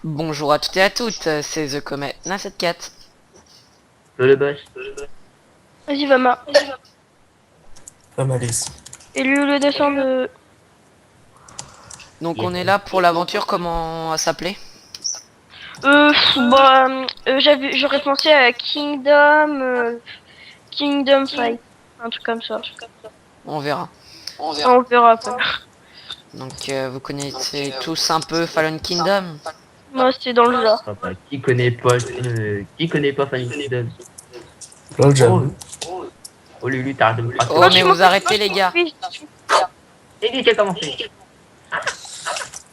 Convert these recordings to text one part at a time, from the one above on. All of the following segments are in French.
Bonjour à toutes et à toutes, c'est The Comet 974. Le boss. Vas-y, Vama. Pas malaise. Et lui, le dessin de... Donc on Yes. est là pour l'aventure, comment ça s'appelait? J'aurais pensé à Kingdom Fight. Un truc comme ça. On verra. On verra après. Donc vous connaissez tous un peu Fallen Kingdom? Moi, c'est dans le genre. Papa, qui connaît pas Fanny Kingdom? Lol, Oh, j'avoue. oh Lulu, t'arrêtes de me frapper. Oh Non, mais tu m'en vous fais. arrêtez les gars. Oui. Et qui a commencé?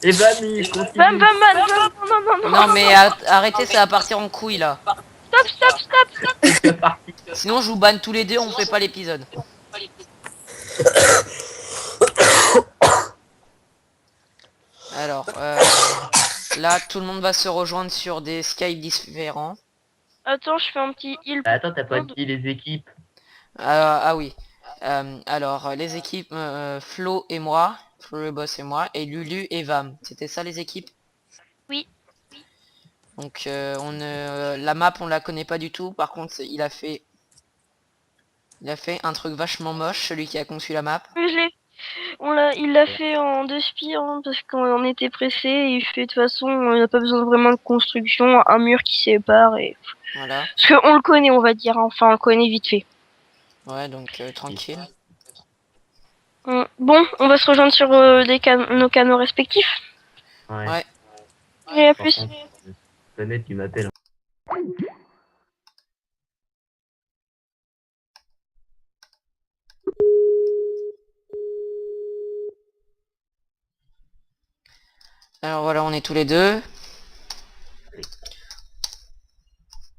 Et Bami, Vam, continue. Vam, man, Vam, non, non, non, Non non. mais arrêtez, ça va partir en couille là. Stop, stop, stop. C'est parti. Sinon je vous banne tous les deux, on fait pas l'épisode. Alors, là tout le monde va se rejoindre sur des Skype différents. Attends, je fais un petit heal Bah, pour attends, t'as tout pas le monde. dit les équipes. Ah oui. Alors les équipes Flo et moi, Flo le boss et moi, et Lulu et Vam. C'était ça les équipes? Oui. Donc la map on la connaît pas du tout. Par contre il a fait un truc vachement moche, celui qui a conçu la map. Oui, il l'a fait en deux spires hein, parce qu'on était pressé. Et il fait de toute façon, on n'a pas besoin vraiment de construction, un mur qui sépare et. Voilà. Parce qu'on le connaît, on va dire. Enfin, on le connaît vite fait. Ouais donc tranquille. Bon, on va se rejoindre sur nos canaux respectifs. Ouais. Ouais. Et à Par plus. contre, Planète, tu m'appelles. Alors voilà, on est tous les deux.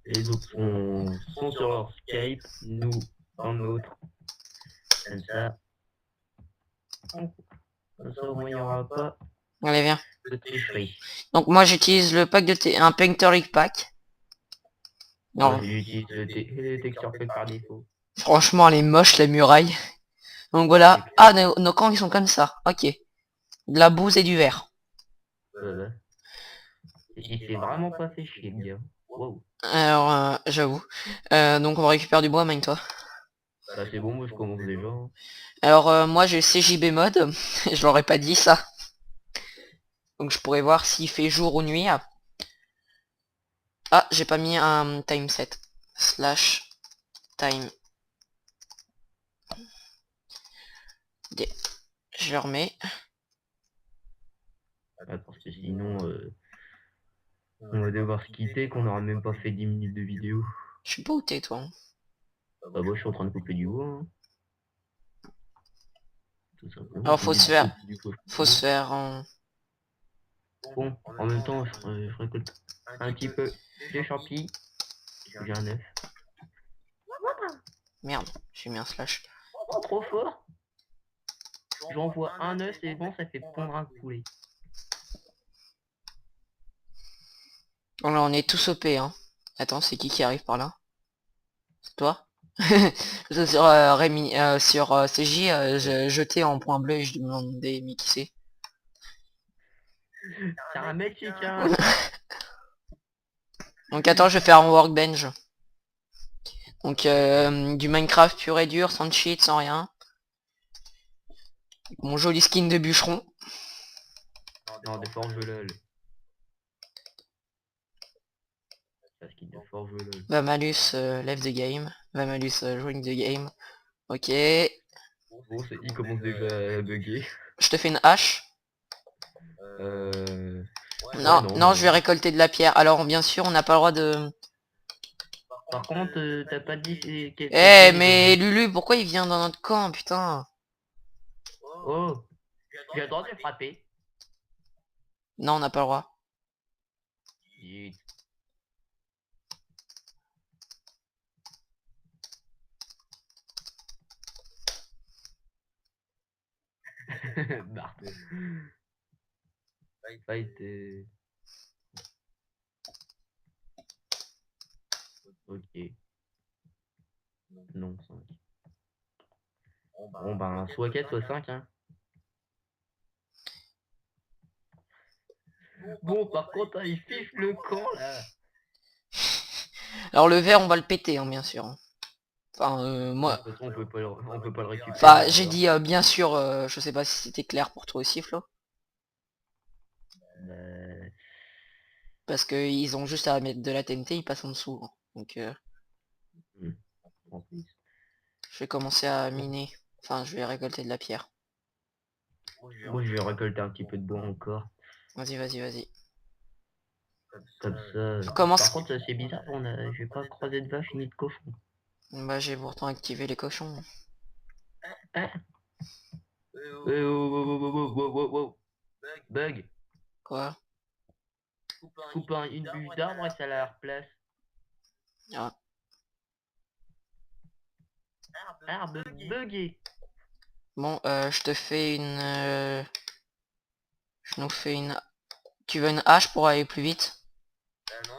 Les autres sont sur leur Skype, nous dans le nôtre. Comme ça. Comme ça, au moins, il n'y aura pas Allez viens. de tricherie. Donc moi j'utilise le pack de un Painterlic pack. Moi, Non, j'utilise les textures pack par défaut. franchement elle est moche la muraille. Donc voilà. Ah nos camps ils sont comme ça. Ok. De la bouse et du verre. Euh, il s'est vraiment pas fait chier, le gars. Wow. Alors j'avoue. Donc on récupère du bois, mine-toi. Bah, c'est bon, moi, je commence déjà. Hein. Alors moi j'ai CJB mode. Je l'aurais pas dit ça. Donc je pourrais voir s'il fait jour ou nuit. Ah j'ai pas mis un time set. Slash time. Je le remets. Ah, parce que sinon, on va devoir se quitter, qu'on n'aura même pas fait 10 minutes de vidéo. Je suis pas où t'es toi. Bah, moi, je suis en train de couper du bois. Hein. Tout simplement. Alors J'ai dit de couper du bois. faut se faire en... Bon, en même temps, je récolte un petit peu de champi. J'ai un œuf. Merde, j'ai mis un slash. Oh, trop fort! J'envoie un œuf, c'est bon, ça fait pondre un poulet. Bon là on est tous OP hein. Attends, c'est qui arrive par là? C'est toi? Sur Rémi, sur CJ, j'ai jeté en point bleu et je demandais mais qui c'est? C'est un Mexicain! Donc attends, je vais faire un workbench. Donc du Minecraft pur et dur, sans cheat, sans rien. Mon joli skin de bûcheron. Non, de forge lol. Parce qu'il de forge lol. Va malus left the game. Va malus join the game. Ok. Bon, il commence déjà à bugger. Je te fais une hache. Euh... Non, Ouais, non, je vais récolter de la pierre. Alors bien sûr, on n'a pas le droit de... Par contre, t'as pas dit Eh mais Lulu, pourquoi il vient dans notre camp, putain? Oh! J'ai le droit de le frapper. Non, on n'a pas le droit. Zut. Bart. Fight. Ok. Non, 5. Bon, ben, soit 4, soit 5, hein. Bon, par contre, il fiche le camp, là. Alors le verre, on va le péter, hein, bien sûr. Enfin, De moi... toute façon, on peut pas le récupérer. Enfin, j'ai alors. dit bien sûr, je sais pas si c'était clair pour toi aussi, Flo. Bah, Parce que ils ont juste à mettre de la TNT, ils passent en dessous, hein. Donc hmm, en plus. je vais commencer à miner. Enfin, je vais récolter de la pierre. Moi, je vais récolter un petit peu de bois encore. Vas-y, vas-y, vas-y. Comme ça. Commence. Par contre, c'est bizarre, j'ai pas croisé de vache ni de cochon. Bah j'ai pourtant activé les cochons. Ah. Oh, oh, oh, oh, oh, oh, oh. Bug. Quoi? Coupe une bûche d'arbre et ça la replace. Ah. Arbre bugué. Bon, je te fais une... Je nous fais une... Tu veux une hache pour aller plus vite?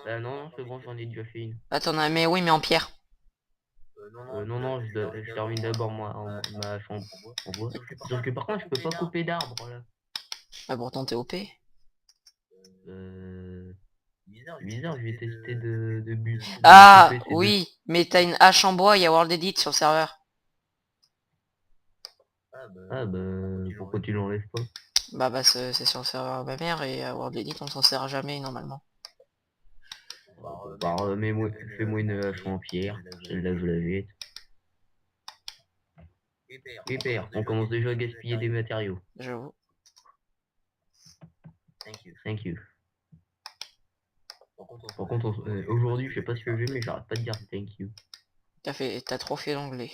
Bah non, c'est bon, j'en ai déjà fait une. Ah t'en as... Mais oui, mais en pierre. Non, je termine d'abord ma chambre en bois. Sauf que par contre, je peux pas couper d'arbres là. Bah pourtant t'es OP. Bizarre, je vais tester de but. Ah couper ces deux. oui, mais t'as une hache en bois, il y a World Edit sur le serveur. Ah bah, pourquoi tu l'enlèves pas? Bah c'est sur le serveur de ma mère et World Edit on s'en sert jamais normalement. Bah, fais-moi une hache en pierre, celle-là je la jette. Super, on commence déjà à gaspiller des matériaux. J'avoue. Thank you. Par contre, aujourd'hui, je sais pas ce que j'ai, mais j'arrête pas de dire thank you. T'as trop fait l'anglais.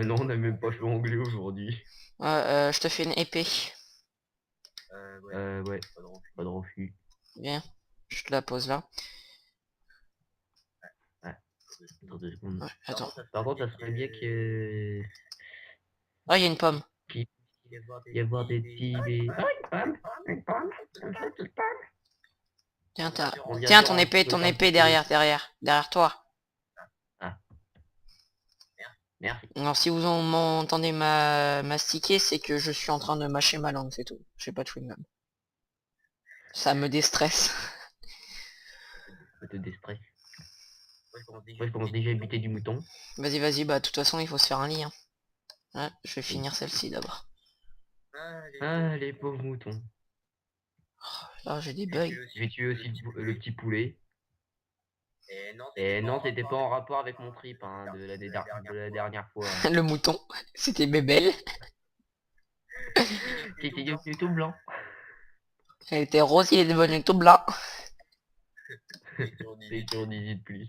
Non, on a même pas joué anglais aujourd'hui. Ouais, je te fais une épée. Ouais, pas de refus. Bien. Je te la pose là. Attends 2 secondes. Ouais, attends. Par contre, ça serait bien Ah, il y a une pomme. qu'il y avoir des petits... Ah, une pomme, comme ça, petite pomme. Tiens, On Tiens, dirait ton un épée petit derrière toi. Merci. Alors si vous m'entendez mastiquer, c'est que je suis en train de mâcher ma langue, c'est tout. J'ai pas de chewing-gum. Ça me déstresse. Je te déstresse. Moi, je commence déjà à buter du mouton. Vas-y, vas-y, bah de toute façon, il faut se faire un lit. Hein. Ouais, je vais finir celle-ci d'abord. Ah, les pauvres moutons. Là, j'ai des bugs. Je vais tuer aussi le petit poulet. Et non, c'était pas en rapport avec mon trip hein, de la dernière fois. Hein. Le mouton, c'était bébelle. Qui était devenu tout blanc. Elle était rose, il est devenu tout blanc. C'est sur 18 plus.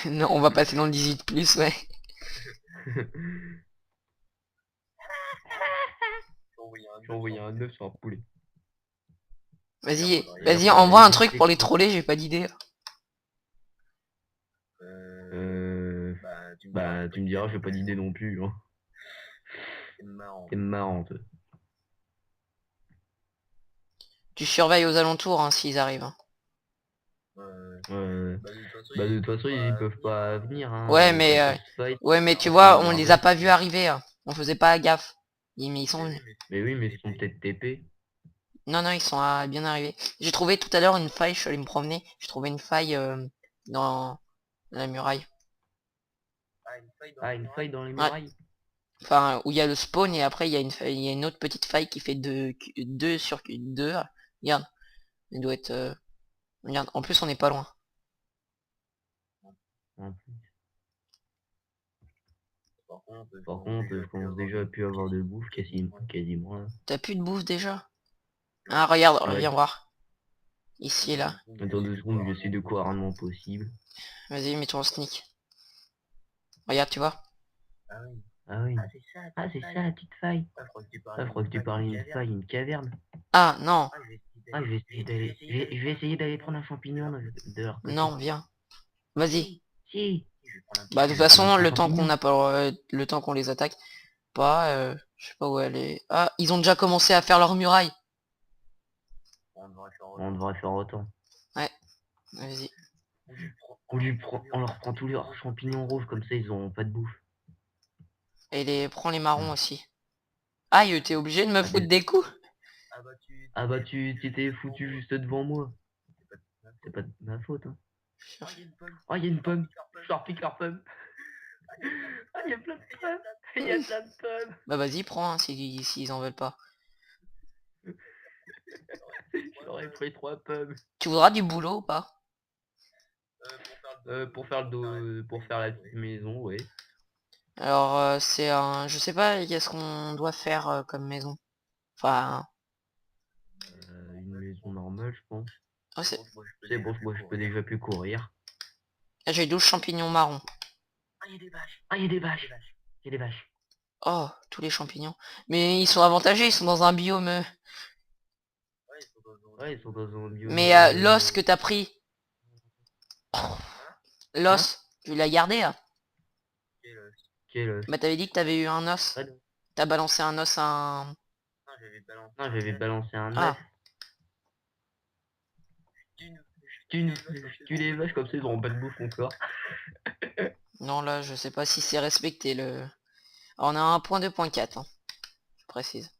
Non, on va passer dans le 18+, ouais. J'ai envoyé un œuf sur un poulet. Vas-y, envoie un truc pour les troller, j'ai pas d'idée. Bah, tu me diras, j'ai pas d'idée non plus. Hein. T'es marrante. Tu surveilles aux alentours, hein, s'ils arrivent. Hein. Bah, de toute façon, ils peuvent pas venir. Hein, Ouais, mais tu vois, on les a pas vus arriver. Hein. On faisait pas gaffe. Mais ils sont venus. Mais oui, mais ils sont peut-être TP. Non, non, ils sont bien arrivés. J'ai trouvé tout à l'heure une faille, je suis allé me promener. J'ai trouvé une faille dans la muraille. Ah, une faille dans les murailles. Enfin, où il y a le spawn et après il y a une autre petite faille qui fait 2 sur 2. Regarde. Il doit être... Regarde, en plus on n'est pas loin. En plus. Par contre, je commence déjà à plus avoir de bouffe quasiment là. T'as plus de bouffe déjà? Ah, regarde, Ouais. viens voir. Ici et là. Attends 2 secondes, j'essaie de quoi rarement possible. Vas-y, mets-toi en sneak. Regarde, tu vois. Ah oui. Ah, c'est ça la petite faille. Ah, je crois que tu parlais d'une faille, une caverne. Ah, non. Ah, je vais essayer d'aller prendre un champignon de leur côté. Non, viens. Vas-y. Si. Bah, de toute façon, le temps qu'on n'a pas... le temps qu'on les attaque. Pas, je sais pas où elle est. Ah, ils ont déjà commencé à faire leur muraille. On devrait faire autant. Ouais. Vas-y. On leur prend tous leurs champignons rouges, comme ça ils auront pas de bouffe. Et prends les marrons aussi. Aïe, t'es obligé de me foutre des coups? Ah bah tu t'étais foutu juste devant moi. C'est pas de ma faute, hein. Oh, il y a une pomme. Je leur pique leur pomme. Ah, il y a plein de pommes. Il y a plein de pommes. Bah vas-y, prends hein, s'ils en veulent pas. J'aurais pris 3 pommes. Tu voudras du boulot ou pas? Pour faire le dos, pour faire la petite maison, ouais. Alors c'est un... Je sais pas qu'est-ce qu'on doit faire comme maison. Enfin... Une maison normale, je pense. oh, c'est... C'est bon, moi je peux déjà plus courir. J'ai 12 champignons marrons. Ah, il y a des vaches. Ah, il y a des vaches. Il y a des vaches. Oh, tous les champignons. Mais ils sont avantagés, ils sont dans un biome. Ouais, ils sont dans un biome. Mais l'os que t'as pris... L'os, tu l'as gardé là? Quel Bah t'avais dit que t'avais eu un os. Ah, non. T'as balancé un os à un... Non, j'avais balancé un Ah. œuf. Je tue les vaches comme ça, ils auront pas de bouffe encore. Non là, je sais pas si c'est respecté le... Alors, on a un point 2.4, hein, je précise.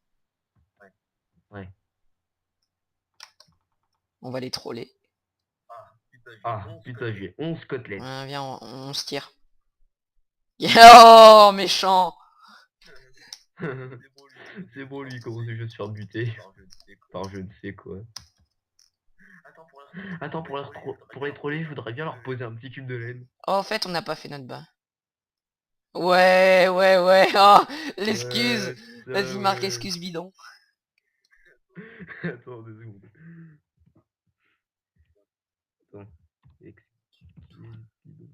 Ouais. On va les troller. Ah, putain, j'ai 11 côtelettes. Viens, on se tire. Oh, méchant! C'est bon, lui, il commence déjà à se faire buter. Par je ne sais quoi. Attends, pour les troller, je voudrais bien leur poser un petit cube de laine. Oh, en fait, on n'a pas fait notre bain. Ouais, ouais, ouais. Oh, l'excuse. Ouais, Vas-y, Marc, ouais. excuse bidon. Attends 2 secondes. Attends. Excuse bidon.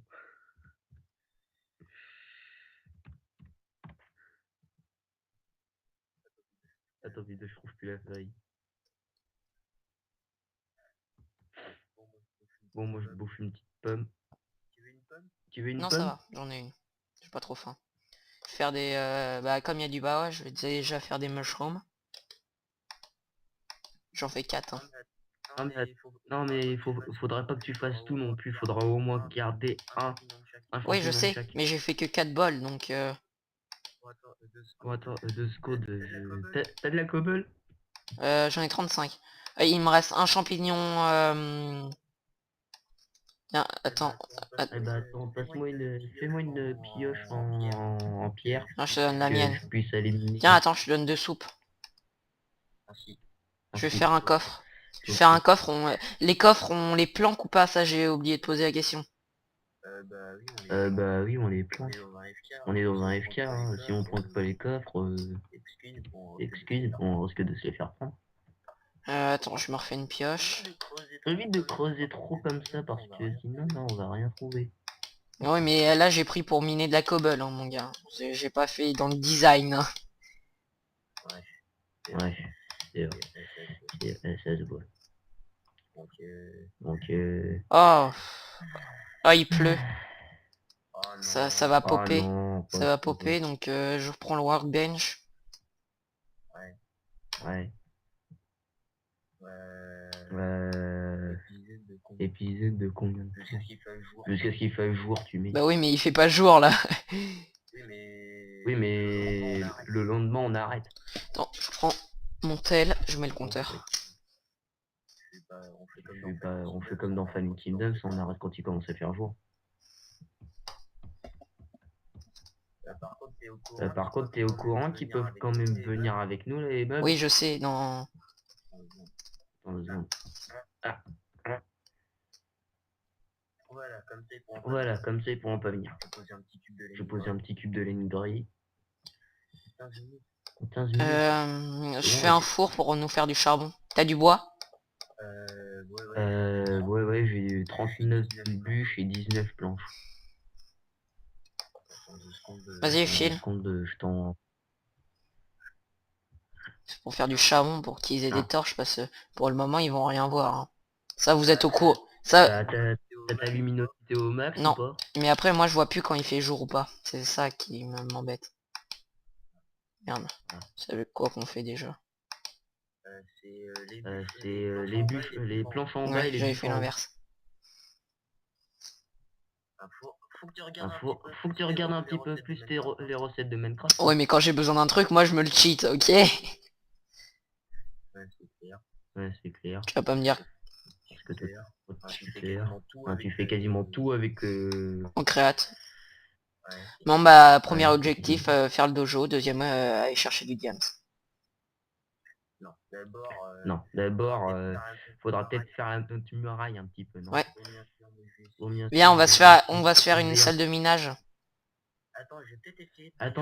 Attends, vite, je trouve plus la feuille. Bon, moi je bouffe une petite pomme. Tu veux une Non, pomme? ça va, j'en ai une. J'ai pas trop faim. Faire des... bah, comme il y a du bas, je vais déjà faire des mushrooms. J'en fais 4. Hein. Non, mais faudrait pas que tu fasses tout non plus. Faudra au moins garder un Oui, je champignon sais, chaque. mais j'ai fait que 4 bols, donc... Oh, attends, 2 secondes. T'as de la cobble? J'en ai 35. Il me reste un champignon... Tiens, attends. Eh bah attends, fais-moi une pioche en pierre. Non, je te donne la Que mienne. je puisse éliminer. Tiens, attends, je te donne 2 soupes. Je vais Ensuite, faire un coffre. Je vais faire un coffre. Les coffres, on les planque ou pas? Ça, j'ai oublié de poser la question. bah oui, on les plante. On est dans un FK, hein. Si on plante pas les coffres, excuse, on risque de se les faire prendre. Attends, je me refais une pioche. Évite de creuser trop comme ça parce que sinon, non, on va rien trouver. Oui, mais là, j'ai pris pour miner de la cobble, hein, mon gars. J'ai pas fait dans le design. Hein. Ouais, c'est vrai. Ça se voit. Donc, Oh. Oh, il pleut. Ça va oh popper. non, Ça va popper, donc je reprends le workbench. Ouais. Épisode de combien de temps? Jusqu'à ce qu'il fasse jour, tu mets. Bah oui, mais il fait pas jour, là. Oui, mais le lendemain, on arrête. Attends, je prends mon tel, je mets le compteur. On fait comme dans Fallen Kingdoms, on arrête quand il commence à faire jour. Par contre, t'es au courant qu'ils peuvent quand même venir avec nous, les meubles? Oui, je sais, non. Attends 2 secondes. Voilà, comme ça, ils pourront pas venir. Je pose un petit cube de laine grillée. 15 minutes. Je fais un four pour nous faire du charbon. T'as du bois? Ouais, j'ai 39 bûches et 19 planches. Vas-y, file. Je t'en... C'est pour faire du charbon, pour qu'ils aient des torches, parce que pour le moment, ils vont rien voir. Hein. Ça, vous êtes au courant. Ça, T'as ta luminosité au max non. ou pas? Mais après, moi, je vois plus quand il fait jour ou pas. C'est ça qui m'embête. Merde. C'est avec quoi qu'on fait déjà? C'est les bûches, les planches en bas Ouais, et les j'avais bûches fait en haut. l'inverse. Faut que tu regardes un petit peu plus les recettes de Minecraft. Ouais, mais quand j'ai besoin d'un truc, moi, je me le cheat, ok? Ouais, c'est clair. Tu vas pas me dire Parce que c'est clair. Enfin, tu fais quasiment tout avec... en créate. Bon bah, premier Ouais, objectif, faire le dojo. Deuxième, aller chercher du diams. Non, d'abord, faudra peut-être faire un petit muraille un petit peu, non? Ouais. Vaut mieux Viens, on va se faire une Bien. salle de minage. Attends,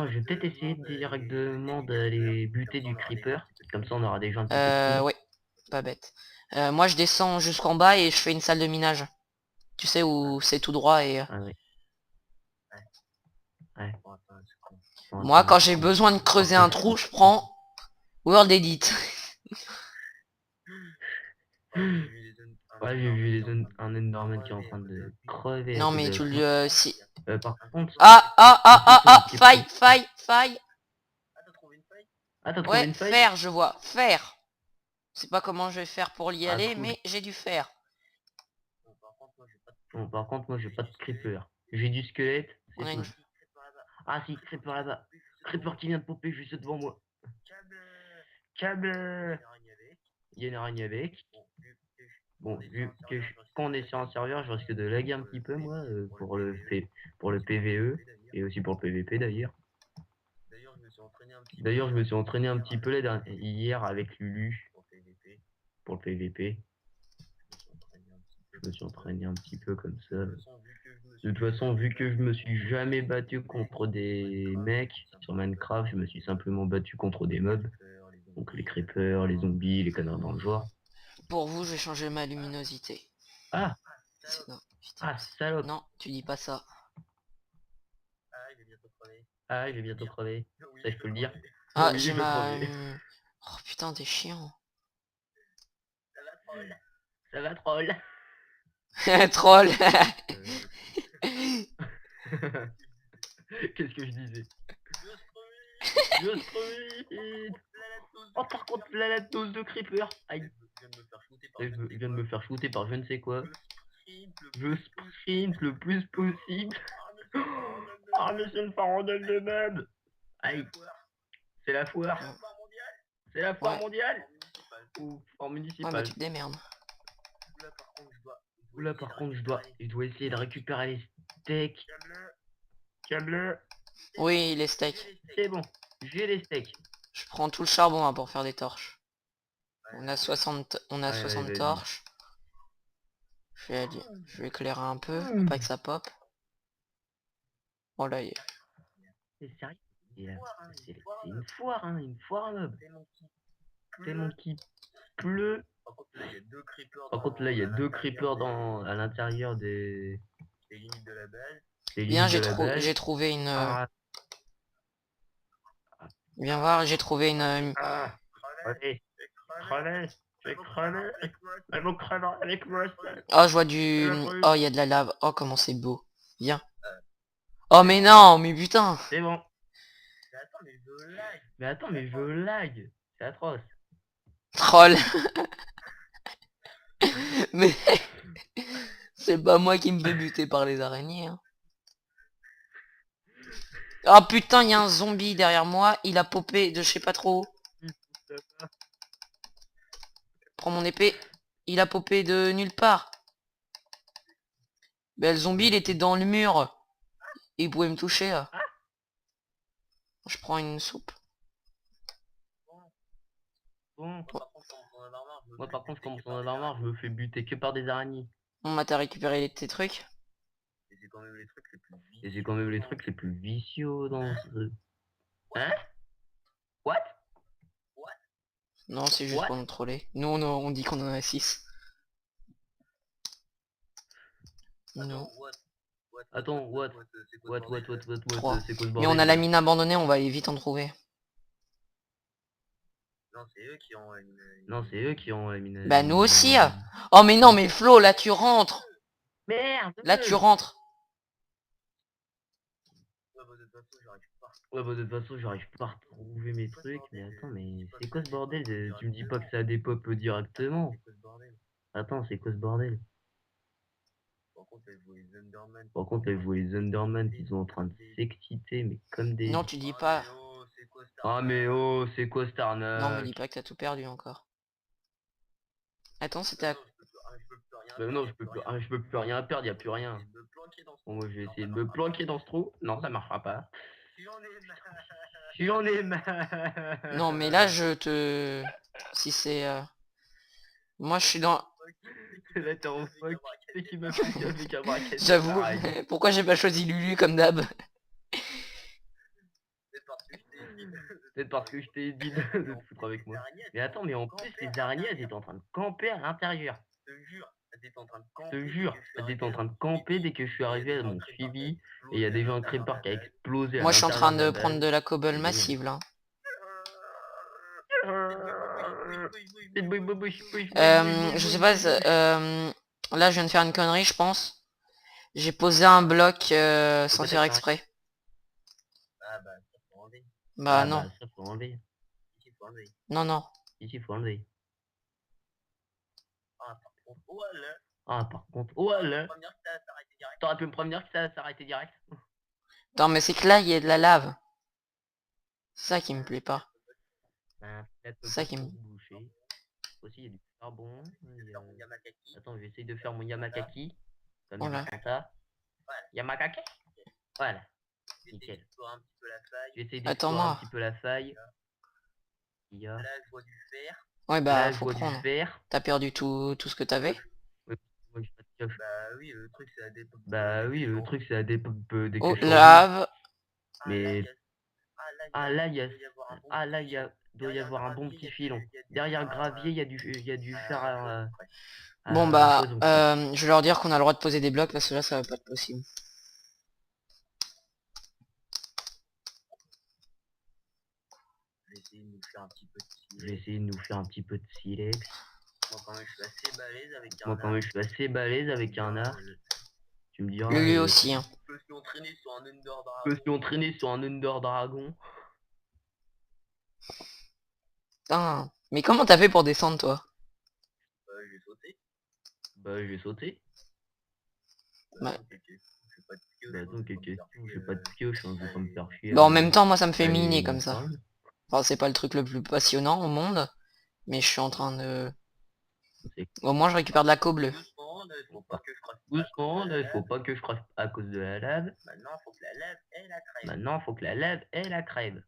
je vais peut-être essayer directement d'aller buter du creeper. Comme ça, on aura déjà un petit peu de kills. Ouais, pas bête. Moi, je descends jusqu'en bas et je fais une salle de minage. Tu sais où c'est tout droit et... Ah ouais. Ouais. Bon, Moi, attends, quand j'ai besoin de creuser un trou, je prends World Edit. Ouais, j'ai vu un Enderman qui est en train de crever à Non, cause mais de la tu pluie. le... Si... Par contre... Ah, faille, faille, faille. Ah, t'as trouvé Ouais, une faille? fer, je vois, fer. Je sais pas comment je vais faire pour y Ah, aller, cool. mais j'ai du fer. Bon, par contre, moi, j'ai pas de creeper. J'ai du squelette, On a c'est une... tout. Ah si, creeper là-bas. Creeper qui vient de popper juste devant moi. Câble. Il y a une araignée avec. Bon, vu que quand on est sur un serveur, je risque de laguer un petit peu, moi, pour le PVE, et aussi pour le PVP d'ailleurs. D'ailleurs, je me suis entraîné un petit peu hier avec Lulu pour le PVP. Je me suis entraîné un petit peu comme ça. De toute façon, vu que je me suis jamais battu contre des mecs sur Minecraft, je me suis simplement battu contre des mobs. Donc les creepers, les zombies, les canards dans le genre. Pour vous, je vais changer ma luminosité. Ah, Non, putain. ah, salope. Non, tu dis pas ça. Ah, il est bientôt crevé. Ça, je peux le dire. Ah, Oui, j'ai il va ma... crever. Oh putain, t'es chiant. Ça va, troll. Troll. Qu'est-ce que je disais? Je stream. Oh, par contre, la dose de creeper. Aïe. Il vient de me faire shooter par je ne sais quoi. Je sprint le plus possible. Ah, mais c'est une farandole de meubles. Aïe. C'est la foire. C'est la foire Ouais. mondiale. Ou foire Ouais, bah municipale. tu te démerdes. Là, par contre, je dois essayer de récupérer les steaks. Câble. Oui, les steaks. C'est bon. J'ai les steaks. Je prends tout le charbon hein, pour faire des torches. On a 60 Ouais, vas-y. torches. Je vais éclairer un peu, pour pas que ça pop. Oh là, C'est sérieux? C'est une foire, hein, une foire à meubles. Tellement qu'il pleut. Par contre, là, il y a deux creepers à l'intérieur des limites de la base. bien, j'ai trouvé une... Ah, Viens voir, j'ai trouvé une... ah, allez, crevez, je vais crever. Elle va crever avec moi. Oh, je vois du... Oh, il y a de la lave. Oh, comment c'est beau. Viens. Oh, mais non, mais putain. C'est bon. Mais attends, mais je lag. C'est atroce. Troll. Mais... c'est pas moi qui me fais buter par les araignées. Hein. Oh putain, il y a un zombie derrière moi. Il a popé de je sais pas trop où. Prends mon épée. Il a popé de nulle part. Ben, le zombie, il était dans le mur. Et il pouvait me toucher. Je prends une soupe. Bon. Moi, par contre, je commence à en avoir marre. Je me fais buter que par des araignées. On m'a récupéré tes trucs. Et c'est quand même les trucs les plus vicieux dans ce... Hein? What? Non, c'est juste What? pour nous troller. Nous, on dit qu'on en a 6. Non. Attends, what? Trois. C'est quoi ce Mais on a bordel? la mine abandonnée, on va vite en trouver. Non, c'est eux qui ont éliminé. Bah nous aussi. Oh mais non, mais Flo, là tu rentres. Merde! Là tu rentres. Ouais, bah de toute façon, j'arrive pas à retrouver mes trucs. Mais attends, mais c'est quoi ce bordel? Tu me dis pas que ça dépop directement. Attends, c'est quoi ce bordel? Par contre, elle voit les Enderman qui sont en train de s'exciter, mais comme des... Non, tu dis pas. Ah mais oh, c'est quoi cette Non, me arnaque? dis pas que t'as tout perdu encore. Attends, c'était à... Bah non, je peux plus rien perdre, y a plus rien. Bon, moi, je vais essayer de me planquer dans ce trou. Non, ça marchera pas. J'en ai marre. Non, mais là, je te... Si c'est... Moi, je suis dans... Là, t'es en fuck. C'est qui m'a fait avec un braquet. J'avoue, pourquoi j'ai pas choisi Lulu comme d'hab? Peut-être parce que je t'ai dit de te foutre avec moi. Mais attends, mais en plus, les araignées, elles étaient en train de camper à l'intérieur. Je te jure, elles étaient en train de camper dès que je suis arrivé à mon suivi. Et il y a déjà un creeper qui a explosé à Moi, je suis en train l'intérieur de la prendre base. de la cobble C'est massive, là. Je sais pas, là, je viens de faire une connerie, je pense. J'ai posé un bloc sans faire exprès. Bah Ah non, bah ça faut enlever. non, non. Ici faut enlever. Ah par contre, voilà. T'aurais pu me prévenir que ça s'arrêtait direct. Non, mais c'est que là, il y a de la lave. C'est ça qui me plaît pas. Peut-être Ça qui me... boucher. Aussi il y a du charbon. Attends, je vais essayer de faire mon yamakaki. Comme Voilà. ça. Yamakaki. Voilà. Nickel. Je vais essayer d'explorer un Attends-moi. petit peu la faille. Il y a... Ouais, Là, bah, je faut vois du prendre. fer. T'as perdu tout ce que t'avais? Moi, j'ai pas de pioche. Bah oui, le truc c'est la dépop dès que Oh, je suis en ville. lave. Mais là il y a doit y avoir un bon petit filon. Derrière le gravier, il y a du fer Bon, à bah, foison. je vais leur dire qu'on a le droit de poser des blocs parce que là, ça va pas être possible. Je vais essayer de nous faire un petit peu de silex. Moi quand même je suis assez balèze avec un arc. Tu me diras. Lui aussi, hein. Je me suis entraîné sur un Under Dragon. Putain. Mais comment t'as fait pour descendre, toi? Bah j'ai sauté. Bah, Bah attends, quelle question, j'ai pas de pioche, hein, je vais pas me faire chier. bah, en même temps, moi, ça me fait Allez, miner comme ça. Enfin, c'est pas le truc le plus passionnant au monde, mais je suis en train de... Au moins, je récupère de la cobble. Doucement, là, il faut pas que je crache à cause de la lave. Maintenant, faut que la lave, elle la crève.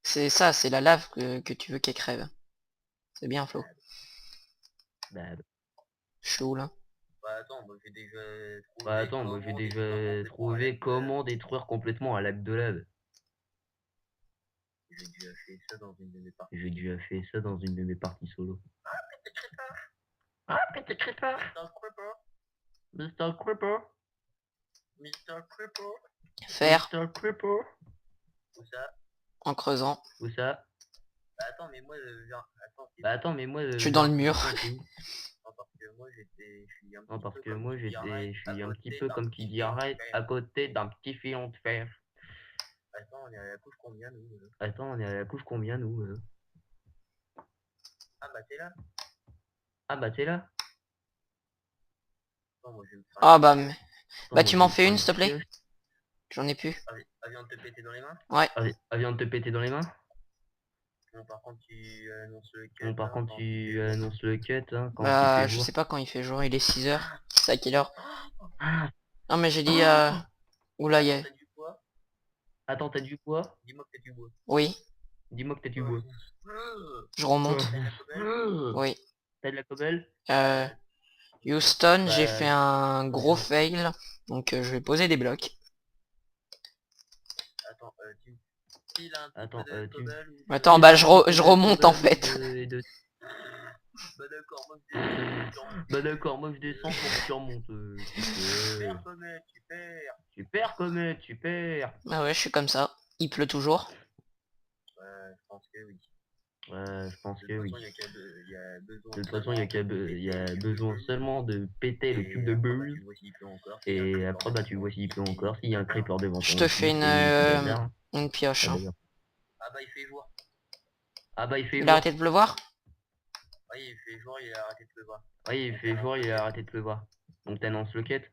C'est ça, c'est la lave que tu veux qu'elle crève. C'est bien, Flo. Bah, Chaud, là. attends, moi j'ai déjà trouvé comment détruire complètement un lac de lave. J'ai déjà fait ça dans une de mes parties solo. Ah, petit creeper! Mr. Creeper! Faire Mr. Creeper! en creusant. Où ça? Bah attends, mais moi... Je suis dans le mur. Non, parce que moi je suis un petit peu comme qui dirait à côté d'un petit filon de fer. Attends, on est à la couche combien nous? Ah bah t'es là. Ah bah, mais... Attends, Bah, moi, tu je m'en vais fais me une, prendre s'il te plaît? pioche. J'en ai plus. Elle vient de te péter dans les mains? Ouais. Elle vient de te péter dans les mains? Bon, par contre tu annonces le cut, hein, quand il Bah, fait je jour. sais pas quand il fait jour, il est 6h. C'est à quelle heure? Ah, Non, mais j'ai dit... Oula, y a... attends, t'as du bois? Oui, Dis-moi que t'as du bois. je remonte. Oui. T'as de la cobble? Houston, Bah, j'ai fait un gros fail. Donc, je vais poser des blocs. Attends, Attends, bah, je remonte, en fait. Bah d'accord, moi je descends pour que tu remontes. Tu perds. Ah ouais, je suis comme ça. Il pleut toujours. Ouais, je pense que oui. De toute façon, il y a besoin seulement de péter le cube de beurre. Et après, bah tu vois s'il pleut encore. S'il y a un creeper devant Je ton te site, fais et une pioche. Hein. Ah bah il fait jour. Ah bah il fait Il a jour. arrêté de pleuvoir? Oui, il fait jour, il a arrêté de pleuvoir. Oui, il fait jour, il a arrêté de pleuvoir. Donc t'annonces le quête.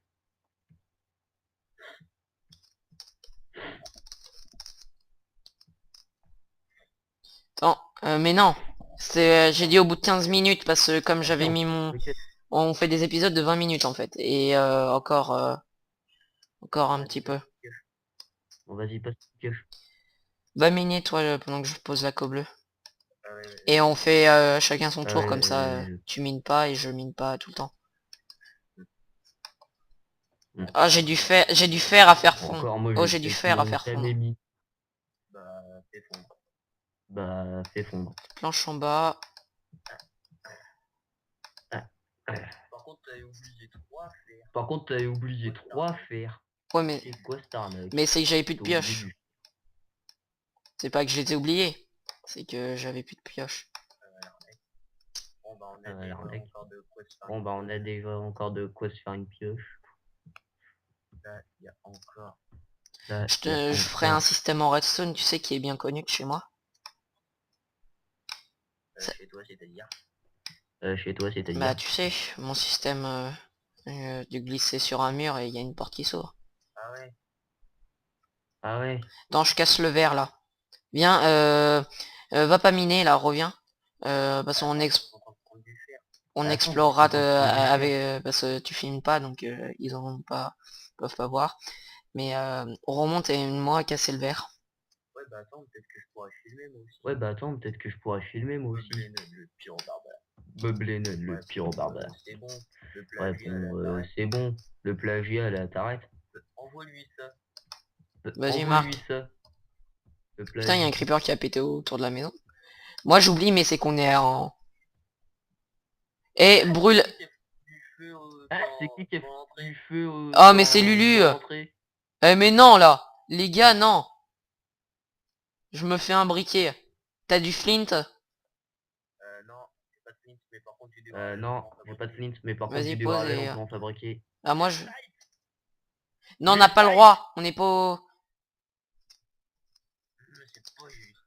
Attends, mais non. J'ai dit au bout de 15 minutes parce que comme j'avais mis mon... Ok. On fait des épisodes de 20 minutes en fait. Et encore un petit peu. Bon, vas-y, passe le pioche. 20 minutes, toi, pendant que je pose la bleue. Et on fait chacun son tour, comme ça, tu mines pas et je mine pas tout le temps. Ah, j'ai du fer à faire fond. Encore, moi, Oh, je j'ai du sais fer à qu'ils faire ont jamais fondre. mis. Fais fondre. Bah, fais fondre. Planche en bas. Par contre, t'avais oublié 3 fers. Ouais, mais C'est quoi cette arnaque? c'est que j'avais plus de T'as oublié pioche. du- C'est pas que je les ai oubliés. C'est que j'avais plus de pioche. Bon, bah, on a déjà encore de quoi se faire une pioche. Là, il y a encore. Là, il y a Je ferai un encore. système en redstone, tu sais, qui est bien connu de chez moi. Chez toi, c'est-à-dire? Chez toi, c'est-à-dire? Bah, tu sais, mon système de glisser sur un mur et il y a une porte qui s'ouvre. Ah ouais. Ah ouais. Attends, je casse le verre là. Viens, va pas miner là, reviens. Parce qu'on on Attends, explorera faut qu'on prenne du fer. avec parce que tu filmes pas donc ils en peuvent pas voir. Mais on remonte et moi casser le verre. Ouais, bah attends, peut-être que je pourrais filmer moi aussi. Ouais, bah attends, peut-être que je pourrais filmer moi aussi. Le pyro barbare. Bob Lennon, le pyro barbare. C'est bon. Le plagiat, c'est bon. Le plagiat, là, t'arrêtes. Envoie-lui ça. Vas-y, Envoie-lui Marc. ça. Le Putain, il y a un plagiat. creeper qui a pété autour de la maison. Moi j'oublie mais c'est qu'on est en... Eh, brûle. Ah, c'est qui a fait du feu Oh mais c'est Lulu. dans l'entrée? Eh mais non là. Les gars, non. Je me fais un briquet. T'as du flint? Non, j'ai pas de flint, mais par contre du non, j'ai pas de flint, mais par contre Vas-y, du pose débarravel, et... on peut en fabriquer. Ah moi je... Non, on n'a pas le droit. On n'est pas... C'est pas juste.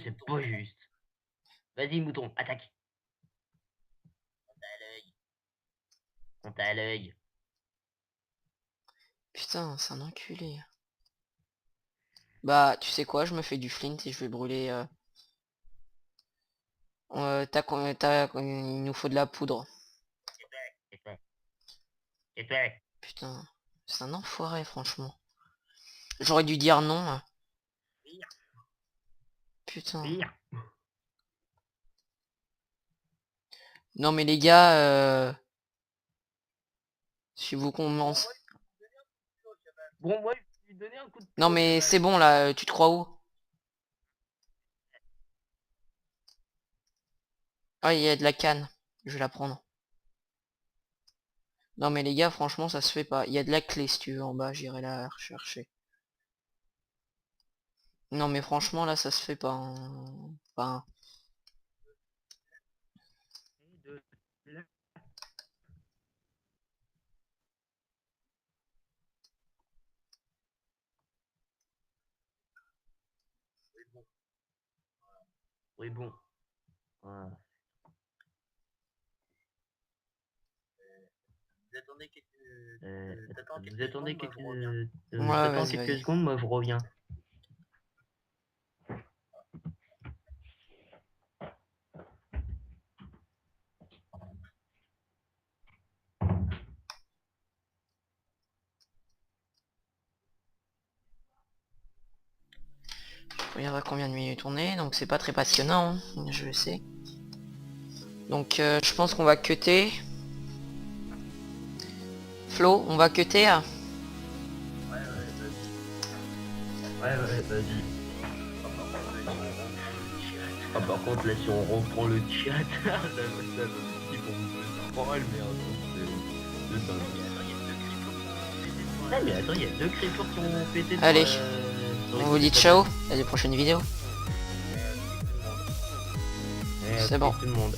C'est pas juste. Vas-y, mouton, attaque. On t'a à l'œil. Putain, c'est un enculé. Bah, tu sais quoi, je me fais du flint et je vais brûler... il nous faut de la poudre. C'est fait. Putain, c'est un enfoiré, franchement. J'aurais dû dire non. Putain. Non mais les gars, si vous commencez... Bon, moi, je vais lui donner un coup de Non mais c'est bon là, tu te crois où? Ah, il y a de la canne. Je vais la prendre. Non mais les gars, franchement, ça se fait pas. Il y a de la clé si tu veux en bas, j'irai la rechercher. Non mais franchement, là, ça se fait pas. Enfin... Oui, bon. Voilà. Vous attendez Ouais, t'attends vas-y, quelques vas-y. secondes, moi je reviens. Je regarde à combien de minutes on est, donc c'est pas très passionnant, hein, je le sais. Donc je pense qu'on va cutter. Flo, on va cutter hein. Ouais, vas-y. Ah, par contre, là, si on reprend le chat, ça va petit pour me prendre, merde. C'est dingue. Ah, mais attends, il y a 2 creepers qui ont pété sur, Allez, sur on les vous dit côtés. ciao, à la prochaine vidéo. Ouais, C'est bon. tout le monde.